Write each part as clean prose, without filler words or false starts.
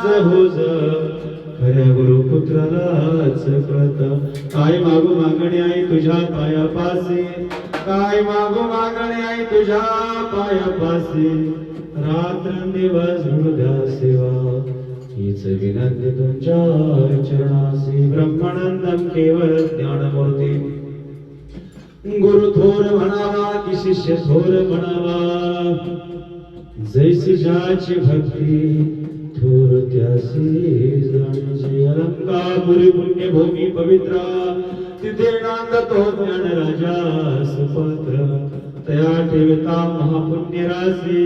होज खऱ्या गुरुपुत्रालाच कळत काय मागू मागणे आई तुझ्या पायापासी काय मागू मागणे आई तुझ्या पायापासी रात्रंदिवस हृदया सेवा हीच विनंती तुमच्या चरणासी ब्रह्मानंदम केवळ ज्ञानमूर्ती गुरु थोर म्हणावा की शिष्य थोर म्हणावा जैसी ज्याची भक्ती थोर त्यासी जाणीजे अलंकापुरी पुण्यभूमी पवित्रा तिथे नांदतो ज्ञान राजा सुपात्र तया ठेविता महापुण्य राशी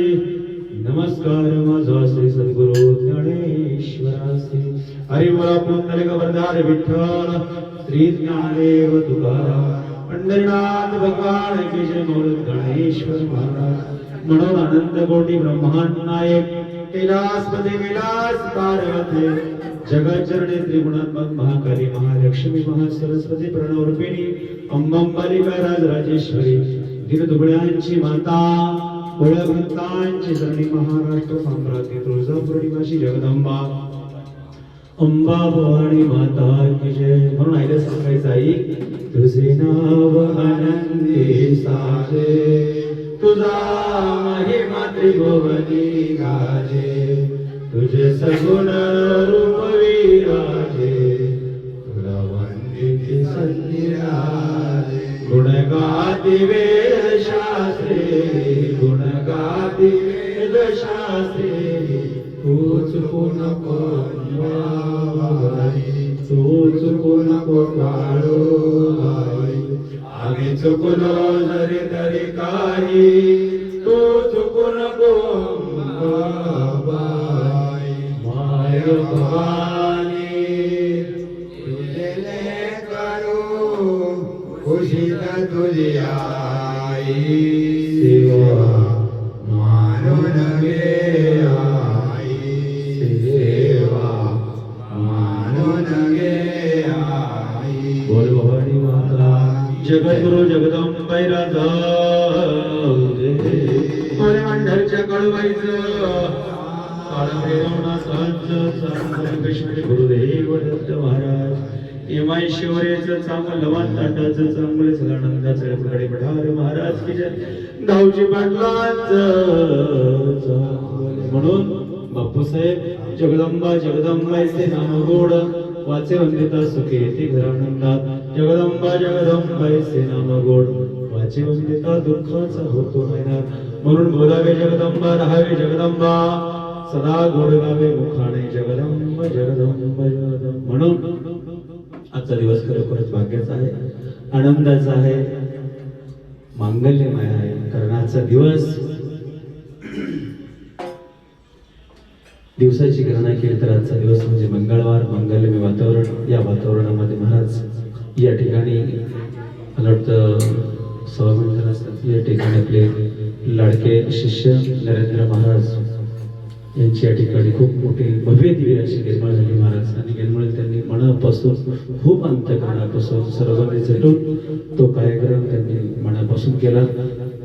नमस्कार माझा श्री सद्गुरु ज्ञानेश्वरासी हरी बोला पुंडलिक वरदार विठ्ठल श्री ज्ञानदेव तुकाराम पंढरीनाथ भगवान की जय मूर्त गणेश्वर महाराज म्हणून अनंत कोटी ब्रह्मांड नायक कैलासपती विलास पार्वती जगच्चरणी त्रिगुणात्मक महाकाली महालक्ष्मी महासरस्वती प्रणवरूपिणी अंबांबालिका राजराजेश्वरी दीनदुबळ्यांची माता कुळभक्तांची धरणी महाराष्ट्र साम्राज्य तुळजापूर निवासी जगदंबा अंबा भवानी माता की जय म्हणून आईला सांगायचं आई तुझे नाव आनंदी साजे तुझा महिमा त्रिभुवनी गाजे तुझे सगुण रूप विराजे तुला वंदित संध्यारे गुण गाती वेद शास्त्रे गुण गाती वेद शास्त्रे तू चुकू नको तू चुकू नको काळू आम्ही चुकलो जरी तरी काही तू चुकू नको माय भवानी तुझे करू खुशीत तुझी आई सेवा मानून घे आई सेवा मानून घे आई बोल भवानी माता जगद्गुरु जगदंबाई राधा बोले मंडळच्या कळवायचं गुरुदेव दत्त महाराज इमाईश्वरेचं चांगलं लवान ताटाचं चांगलं सदानंदाचं कडे पठार महाराज की जय गावची पाटलांचं म्हणून बापूसाहेब जगदंबा जगदंबाईचे नाम गोड वाचे वंदिता सुखे येते घरानंदात जगदंबा जगदंबाईचे नाम गोड वाचे वंदिता दुःखाचा होतो महिना म्हणून बोलावे जगदंबा राहावे जगदंबा सदा गोड गावे मुखाने जगदंब जगदंब जगदंब म्हणून आजचा दिवस खरोखरच भाग्याचा आहे आनंदाचा आहे मांगल्यमय आहे कारण आजचा दिवस दिवसाची गणना केली तर आजचा दिवस म्हणजे मंगळवार मंगलमय वातावरण या वातावरणामध्ये महाराज या ठिकाणी मला वाटतं सभामंडळ असतात या ठिकाणी आपले लाडके शिष्य नरेंद्र महाराज यांची या ठिकाणी खूप मोठी भव्य दिव्य अशी निर्माण झाली महाराज आणि निर्मळ त्यांनी मनापासून खूप अंतःकरणापासून सर्वांनी झटून तो कार्यक्रम त्यांनी मनापासून केला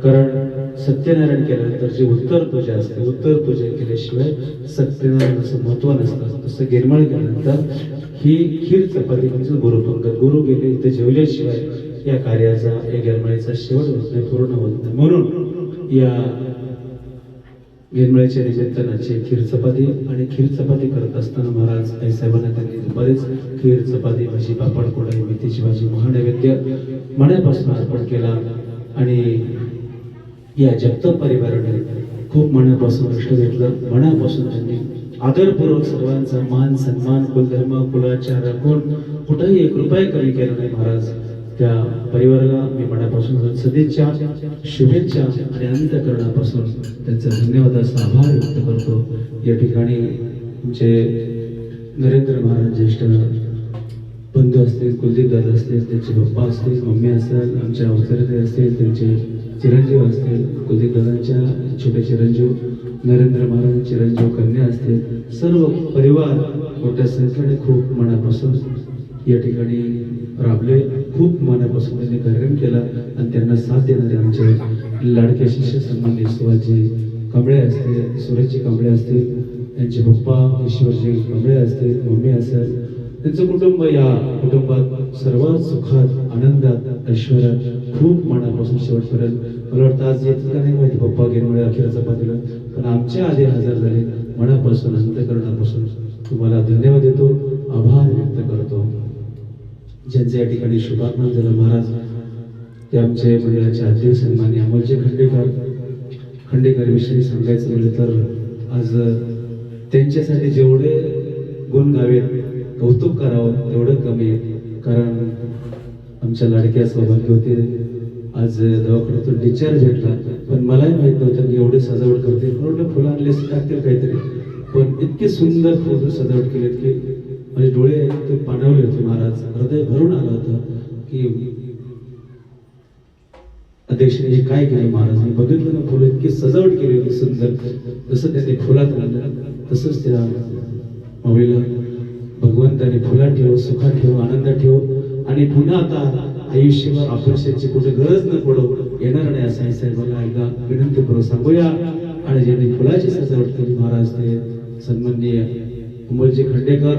कारण सत्यनारायण केल्यानंतर जी उत्तर पूजा असते उत्तर पूजा केल्याशिवाय सत्यनारायणाचं महत्व नसतं तसं गिरमळ केल्यानंतर ही खीर चपाती म्हणजे गुरुपंगत गुरु गेले इथे जेवल्याशिवाय या कार्याचा या गिरमळीचा शेवट होत नाही पूर्ण होत नाही म्हणून या गिरमळीच्या निमित्ताने खीर चपाती आणि खीर चपाती करत असताना महाराज आई साहेबांना त्यांनी बरेच खीर चपाती भाजी पापड कोडाई मेथीची भाजी महानैवेद्य मनापासून अर्पण केला आणि या जगताप परिवाराने खूप मनापासून कष्ट घेतलं मनापासून त्यांनी आदरपूर्वक सर्वांचा मान सन्मान कुलधर्म कुलाचार राखून कुठेही एक रुपया कमी केला नाही महाराज त्या परिवाराला मी मनापासून सदिच्छा शुभेच्छा आणि अंतःकरणापासून त्यांचा धन्यवादाचा आभार व्यक्त करतो या ठिकाणी तुमचे नरेंद्र महाराज ज्येष्ठ बंधू असतील कुलदीप दादा असतील त्यांचे पप्पा असतील मम्मी असेल आमच्या अवतरते असतील त्यांचे चिरंजीव असतील कुलदीप दादांच्या छोटे चिरंजीव नरेंद्र महाराज चिरंजीव कन्या असतील सर्व परिवार मोठ्या संख्येने खूप मनापासून या ठिकाणी राबले खूप मनापासून त्यांनी कार्यक्रम केला आणि त्यांना साथ देणारे आमचे लाडके शिष्य संबंधी शिवाजी कांबळे असतील सुरेशजी कांबळे असतील त्यांचे पप्पा ईश्वरजी कांबळे असतील, मम्मी असेल, त्यांचं कुटुंब, या कुटुंबात सर्वात सुखात, आनंदात, ऐश्वर्यात खूप मनापासून शेवटपर्यंत. मला वाटतं आज येत का नाही माहिती, पप्पा गेल्यामुळे अखेरचा पातीला, पण आमच्या आधी हजर झाले. मनापासून, अंतःकरणापासून तुम्हाला धन्यवाद देतो, आभार व्यक्त करतो. ज्यांचे या ठिकाणी शुभागमन झालं महाराज, ते आमचे मंडळाचे अध्यक्ष सन्मान्य अमोलजी खंडेकर विषयी सांगायचं म्हणजे तर आज त्यांच्यासाठी जेवढे गुण गावेत, कौतुक करावं तेवढं कमी आहे. कारण आमच्या लाडक्या सौभाग्य होते, आज दवाखान्यातून डिस्चार्ज भेटला, पण मलाही माहित नव्हतं की एवढे सजावट करते. म्हटलं फुलं आणले टाकतील काहीतरी, पण इतके सुंदर फुलं सजावट केलेत की माझे डोळे ते पाणवले होते महाराज, हृदय भरून आलं होतं की अध्यक्षाने हे काय केलं महाराज. मी बघितलं ना, फुलं इतकी सजावट केली होती सुंदर, जसं त्यांनी फुलात आणलं तसंच त्या माऊलीला भगवंताने फुलात ठेव, सुखात ठेव, आनंदात ठेव, आणि पुन्हा आता आयुष्यभर ऑपरेशनची कुठे गरज न पडो, येणार नाही असं आई साहेबांना एकदा विनंती करून सांगूया. आणि ज्यांनी फुलाची सजावट केली महाराज, ते सन्माननीय अमोलजी खंडेकर,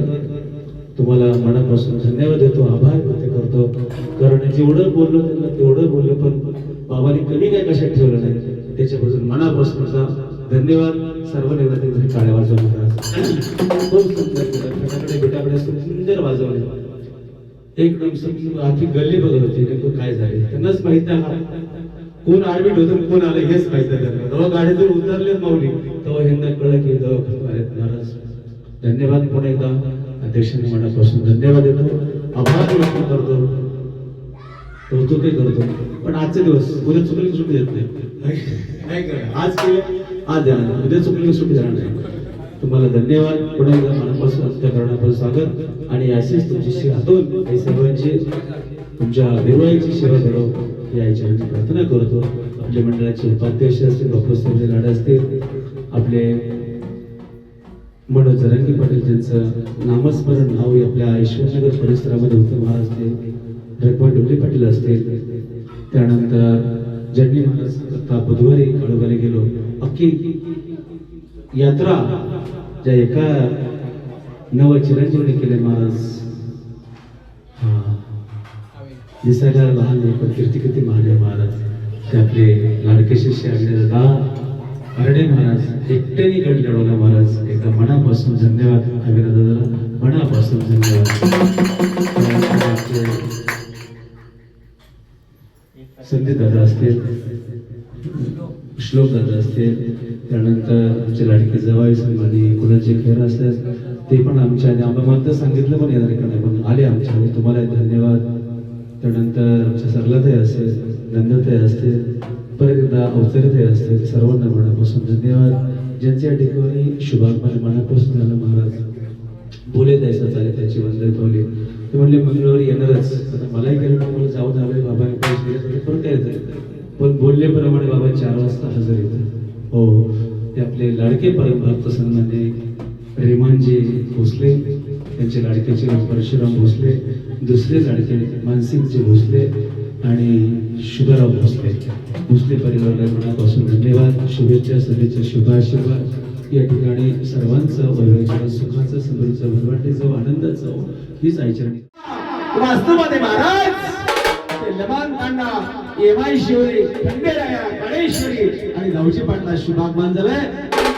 तुम्हाला मनापासून धन्यवाद देतो, आभार व्यक्त करतो. कारण जेवढं बोललो त्यांना तेवढं बोललो, पण बाबांनी कमी काय कशात ठेवलं नाही, त्याच्यापासून मनापासून धन्यवाद. सर्वांनी एकदा टाळ्या वाजवा महाराज. खूप सुंदर फटाकडे बेटाकडे सुंदर वाजवले, एकदम समजून आखी गल्ली बघत होती नेमकं काय झाले, त्यांनाच माहित नाही कोण ऍडमिट होतं, कोण आलं हेच माहित नाही. तेव्हा गाडीतून उतरले माऊली, तेव्हा ह्यांना कळलं की दवाखान्यात आलेत महाराज. धन्यवाद. पुन्हा एकदा अध्यक्षांनी मनापासून धन्यवाद देतो, आभार व्यक्त करतो, कौतुकही करतो. पण आजचे दिवस, उद्या चुकली की सुट्टी देत नाही, आज केले आज द्या, उद्या चुकली की सुट्टी देणार नाही. तुम्हाला धन्यवाद. पुन्हा एकदा मनापासून अंतःकरणापासून स्वागत. आणि अशीच तुमची हातून काही सर्वांची तुमच्या निर्वाहीची सेवा घडो ही आईच्या प्रार्थना करतो. आपल्या मंडळाचे उपाध्यक्ष असतील, डॉक्टर संजय लाडे असतील, आपले मनोज जरांगी पाटील, ज्यांचं नामस्मरण नाव आपल्या ईश्वरनगर परिसरामध्ये होतं महाराज, ते रखमा डोले पाटील असतील. त्यानंतर ज्यांनी महाराज आता बुधवारी कळवायला गेलो, अख्खी यात्रा ज्या एका नव चिरंजीवने केले महाराज. दिसायला लहान आहे पण कीर्ती किती महान आहे महाराज. ते आपले लाडके शिष्य दादा हरडे महाराज एकट्याने गड लढवला महाराज. एकदा मनापासून धन्यवाद दादाला, मनापासून धन्यवाद. संदीप दादा असतील, श्लोक दादा असतील, त्यानंतर आमचे लाडके जवाई सन्मानी कुणाचे खेळ असतात, ते पण आमच्या आम्हाला सांगितलं पण येणार इकडे पण आले आमच्या. तुम्हाला धन्यवाद. त्यानंतर आमच्या सरलाताई असतील, नंदाताई असतील, परत एकदा अवतरताई असतील, सर्वांना मनापासून धन्यवाद. ज्यांच्या या ठिकाणी शुभागमन मनापासून झालं महाराज. बोले द्यायचं चालेल, त्याची वंदन ठेवली. ते म्हणले मंगळवारी येणारच. आता मलाही गेलं मला जाऊन आलोय, बाबांनी पैसे परत काय येतं, पण बोलल्याप्रमाणे बाबा 4 वाजता हजर येतात. हो, ते आपले लाडके परमभक्त सन्मान्य रेमानजी भोसले, त्यांचे लाडकेचे परशुराम भोसले, दुसरे लाडके मानसिंगचे भोसले आणि शुभराव भोसले परिवाराला मनापासून धन्यवाद. शुभेच्छा, सभेच्छा, शुभाशीर्वाद. या ठिकाणी सर्वांचं वैभव, सुखाचं, समृद्धीचं, भरभराटीचं, आनंदाचं हीच आईचरणी वास्तवामध्ये महाराज लमान पांडा, येमाई शिवरी, खंडेराया, गणेश्वरी आणि गावची पाटला शुभागमन झालंय.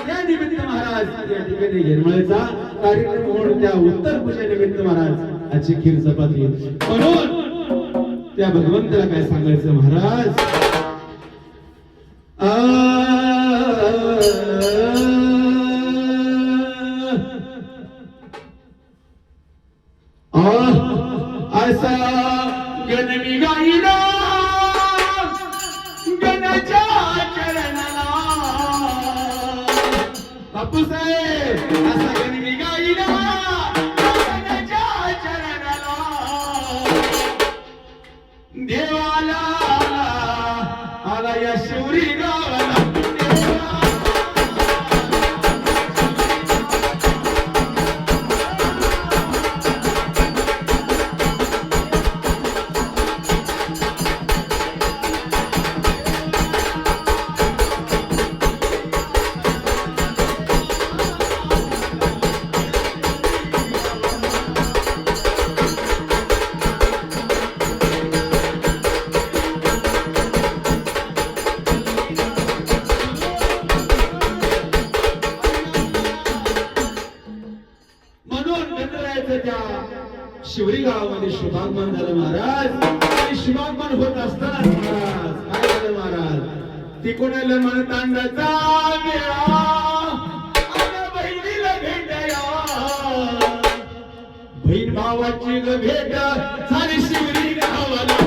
त्या निमित्त महाराज या ठिकाणी घेरमळेचा कार्यक्रम होऊन त्या उत्तर पूजेनिमित्त महाराज आजची खीर चपाती म्हणून त्या भगवंताला काय सांगायचं महाराज. असा गणमी गाईला गणाच्या चरणाला बापूसाहेब, असा गणमी गाईला गणाच्या चरणाला देवाला आला या शिवरी गावाला. तांड्याचं त्या शिवरी गावामध्ये शुभागमन झालं महाराज. आणि शुभागमन होत असताना महाराज काय झालं महाराज, तिकडून लमण तांड्याचा मेळा आणि बहिणीला भेटया, बहीण भावाची ग भेट झाली शिवरी गावाला.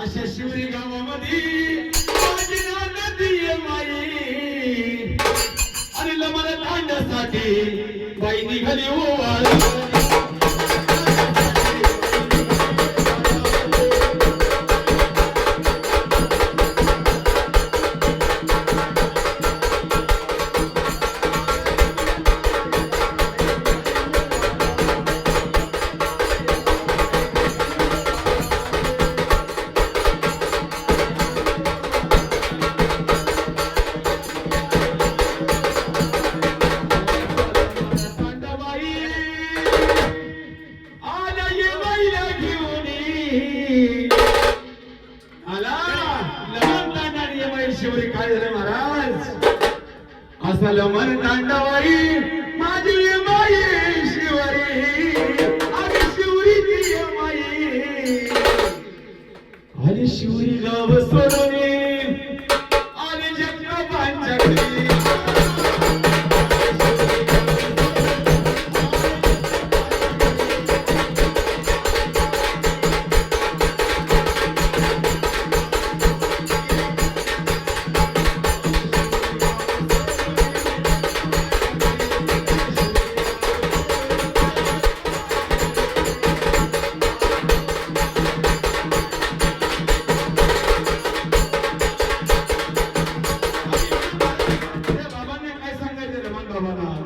अशा शिवरी गावामध्ये माझी नदी आहे माई, आणि लमण तांड्यासाठी बाई निघाली ओवाळा. शिवरी काय झालं महाराज, असं लमण तांडवाई माझी माई शिवरी, आणि शिवरीची माई आणि शिवरी गाव सोडून आणि जगपांच्या घरी.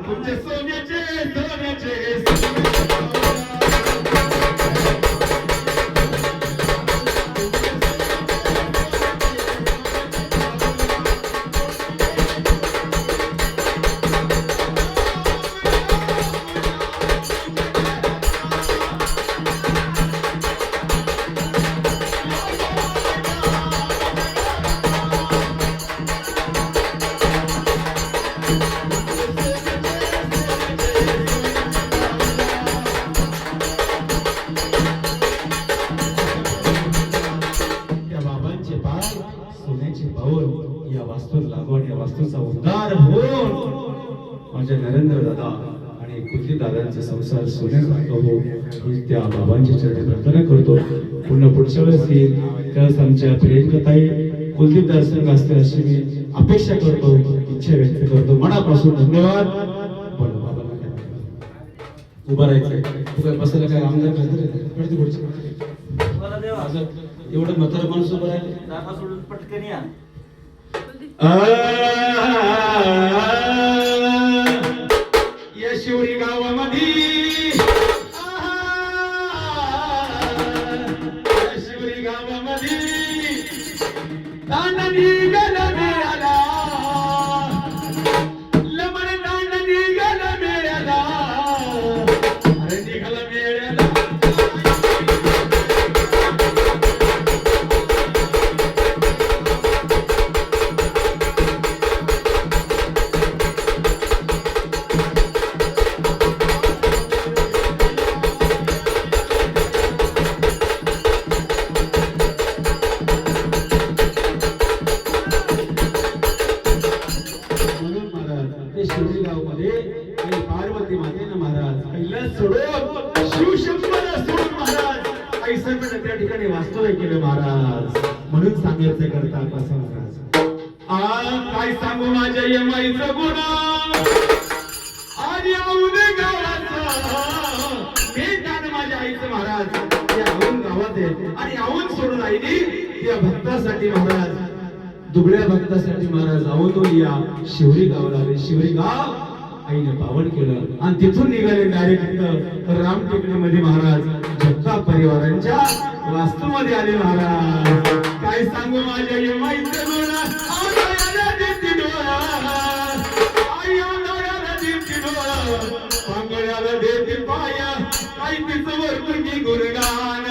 तुमचे सोन्याचे सोन्याचे या वास्तूर लागवड, या वास्तूचा उद्धार होऊन माझ्या नरेंद्र दादा आणि कुलदीप दादांचा संसार सोन्यासारखा हो, ही त्या बाबांची चरणी प्रार्थना करतो. पुन्हा पुढच्या वेळेस येईल त्यावेळेस आमच्या प्रियंकाताई कुलदीप दादांसंग असते अशी मी अपेक्षा करतो, इच्छा व्यक्त करतो. मनापासून धन्यवाद. बोला बाबांना उभं राहायचंय, तू काय बसायला काय आमदार करते पुढचे एवढं म्हातारा माणूस उभं राहिले पटकन या. या शिवरी गावामध्ये या शिवरी गावामध्ये तांडा निघाला मेळ्याला, लमण तांडा निघाला मेळ्याला, अरे निघाला मेळ्याला. ऐसपण त्या ठिकाणी वास्तव केलं महाराज. म्हणून सांगायचं करता कसं महाराज. काय सांगू माझ्या यमाईचं गुन्हा आणि औंध गावाचं हे गाणं माझ्या आईचं महाराज. त्या औंध गावात आहे आणि औंध सोडून आईने त्या भक्तासाठी महाराज, दुबळ्या भक्तासाठी महाराज औंधून या शिवरी गावाला आले. शिवरी गाव आईने पावन केलं आणि तिथून निघाले डायरेक्ट रामटेकडीमध्ये महाराज जगताप परिवारांच्या वास्तूमध्ये आले महाराज. काय सांगू माझ्या यमाईचं गुन्हा आगायाला देती डोळा, आई आगायाला देती डोळा, पांगळ्याला देती पाया, आई तिचं वरतून की गुणगान.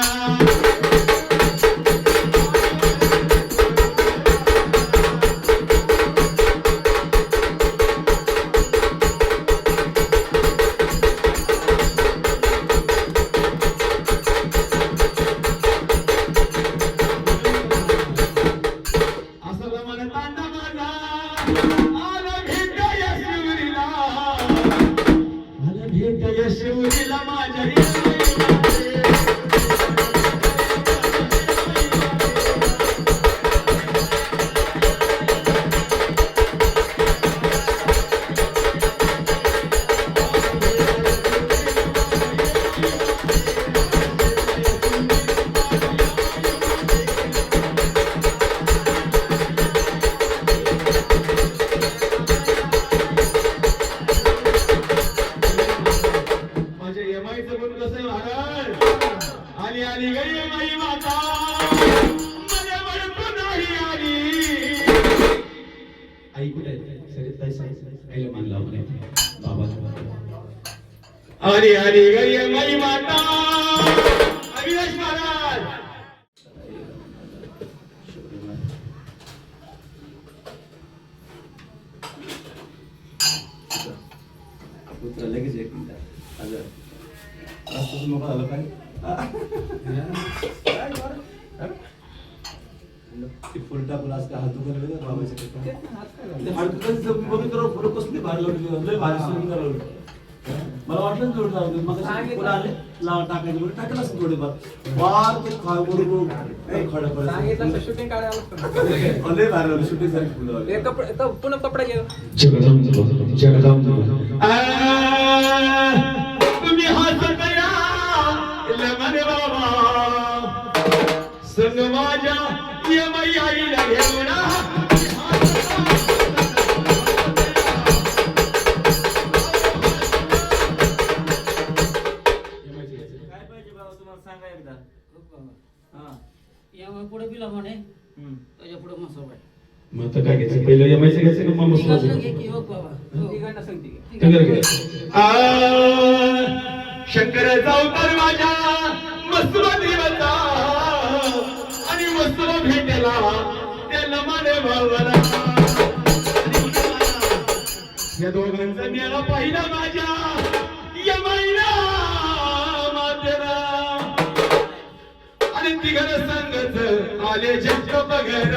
हरी हरी गय मई माता अविनाश महाराज. पुत्र लगेच एक मिनिट आलं रस्त्याचं मोकळं आलं काय फुल टाकून आज काय हातू करायला बाबाच्या हात बघितलं फोटो कसली भारी लावली, लय भारी सुरू करावं. मला वाटलं जोड लावलं मग आले लाव टाकायचं म्हणजे टाकलं असं थोडेफार वार ते खडं पडत शूटिंग काढायला लय भारी लावली शूटिंग सारखी फुलं लावली. पुन्हा कपडा घे. तुम्ही हसत या लमन बाबा संग माझ्या यमाई आईला घेऊन सांगा एकदा. पुढे पिला म्हणे त्याच्या पुढे मसाला मग आता काय घ्यायचं, पहिलं यमायचं घ्यायचं का मग मस्त शंकराचा अवतार माझ्या मस्तुरी बचा आणि मस्तुर भेटला त्याला माने भावाला. या दोघांचा मेळा पाहिला माझ्या यमाईला मातेला आणि तिघर संगत आले जग बघर.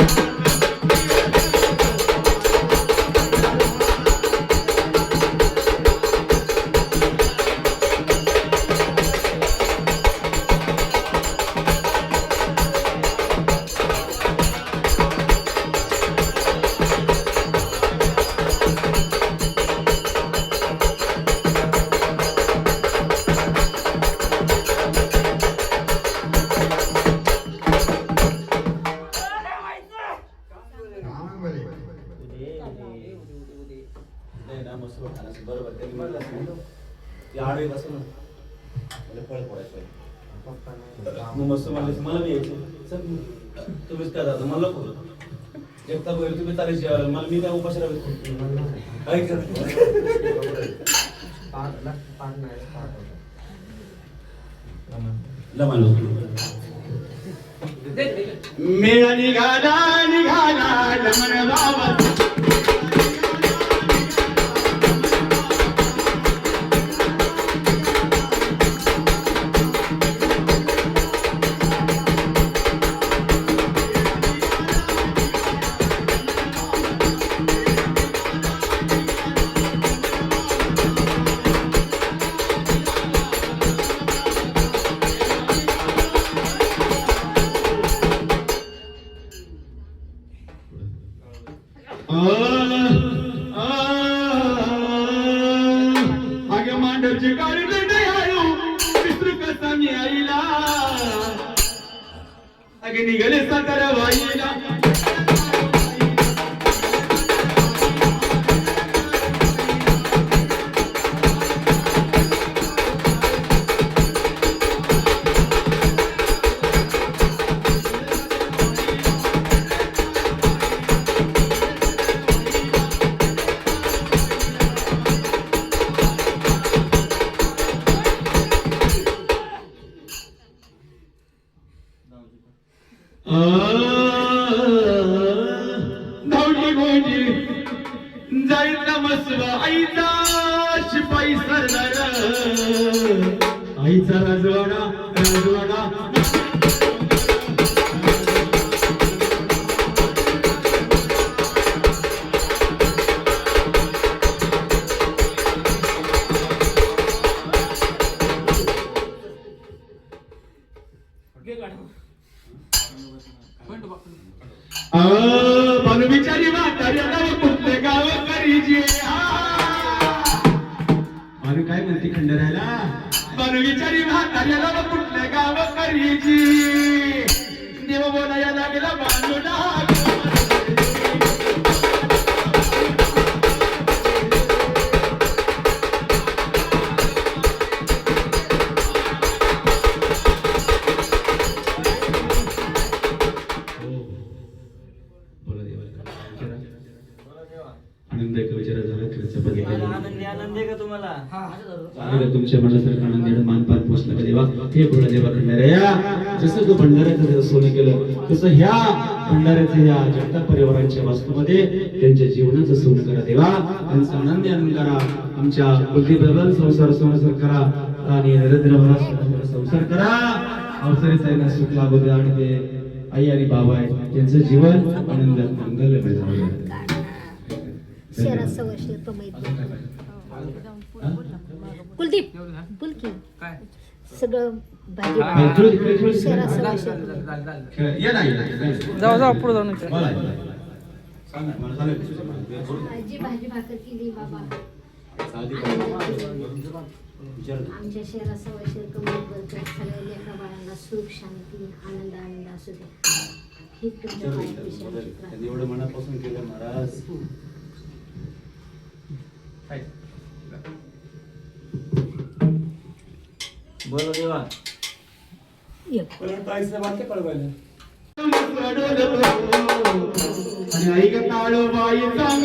बरोबर त्यांनी म्हणलं असं ते आडवे बसून मला फळ पडायचं मग मस्त म्हणले मला मी यायचं चल तुम्हीच काय जाता मला नको एकटा बैल तुम्ही चालेल जेवायला मला मी काय उपाशी राहतो काय मेळा निघाला निघाला लमन बाबा अगे निघाले सातारा वाईला धावली गोंजी जायचा मसवा आईचा शिपाई सरदार आईचा राजवाडा राजवाडा बानू बिचारी म्हाताऱ्याला कुठले गाव करीजे बानू काय म्हणते खंडरायला बानू बिचारी म्हाताऱ्याला कुठले गाव करीजी देव बोलाया लागला बानूला आनंद विचारा झाला खर्चपदी आनंदी आहे का तुम्हाला तुमच्या मनासारखं आनंदी मानपान पोचलं का देवा हे बोला देवा खंडाऱ्या जसं तू भंडाऱ्याचं सोनं केलं तसं ह्या भंडाऱ्याचं या जनता परिवारांच्या वास्तूमध्ये त्यांच्या जीवनाचं सोनं करा देवा त्यांचा आनंदी आनंद करा आमच्या कुलदीप संसार करा आणि नरेंद्र संसार करा अवसरीचा सुख लागू द्या आणि ते आई आणि बाबा आहे त्यांचं जीवन आनंदात मंगलमय जाऊ द्या. कुलदीप बोल की सगळं भाजी ये ना जाऊ जाऊ पुढे जाऊन भाजी भाकर केली बाबा आमच्या शहरात सवय कमल सगळ्या लेकरा बाळांना सुख शांती आनंद आनंद असू दे ही तुमच्या त्यांनी एवढं मनापासून केलं महाराज बोलो देवा आणि आई का काळो बाई सांग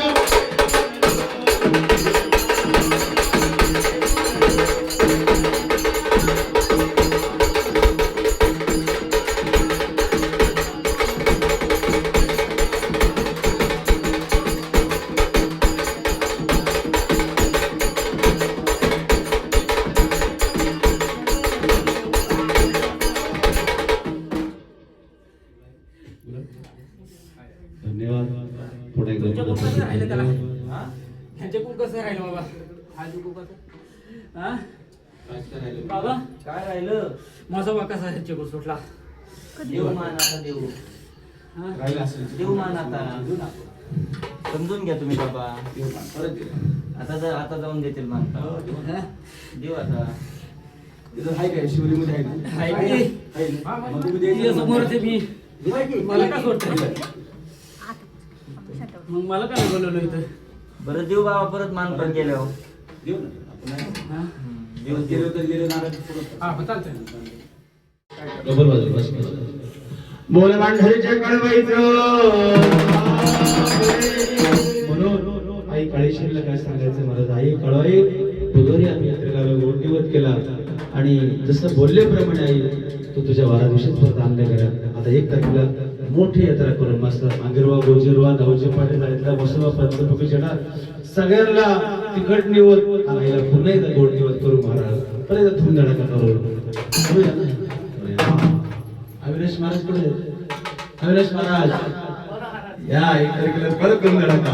धन्यवाद पुढे राहिलं त्याला ह्याच्या कुल कसं राहिलं बाबा हाजी कुल हा बाबा काय राहिलं माझा बा कसा ह्याच्या कुल सुटला देव मान आता देव हा? देव मान आता समजून घ्या तुम्ही बाबा आता जाऊन देतील मान हा? देव आता हाय काय शिवरीमध्ये आहे ना हाय की? तुझ्या समोरच आहे मी मला का सोडतं मग मला काय बोलवलं इथं बरं देव बाबा परत मान पण केल्यावर हा? देव डबल वाजव बस बस. बोल मांढरीच्या कळवायचं म्हणून आई काळेश्वरीला काय सांगायचं महाराज आई कळवाई बुधवारी आम्ही यात्रेला गोडनिवत केला आणि जसं बोलल्याप्रमाणे आई तू तुझ्या वारादिवशीच परत आणल्या करा आता 1 तारखेला मोठी यात्रा करून मस्त मांगिरवा गोजिरवा नवजी पाटील जायतला मसवा पंचमुखी जडा सगळ्यांना तिखट निवत आणायला पुन्हा एकदा गोड निवत करू महाराज परत एकदा धूमधडाका करू होऊया ना? अविनाश महाराज कुठे आहेत? अविनाश महाराज या 1 तारखेला परत धूमधडाका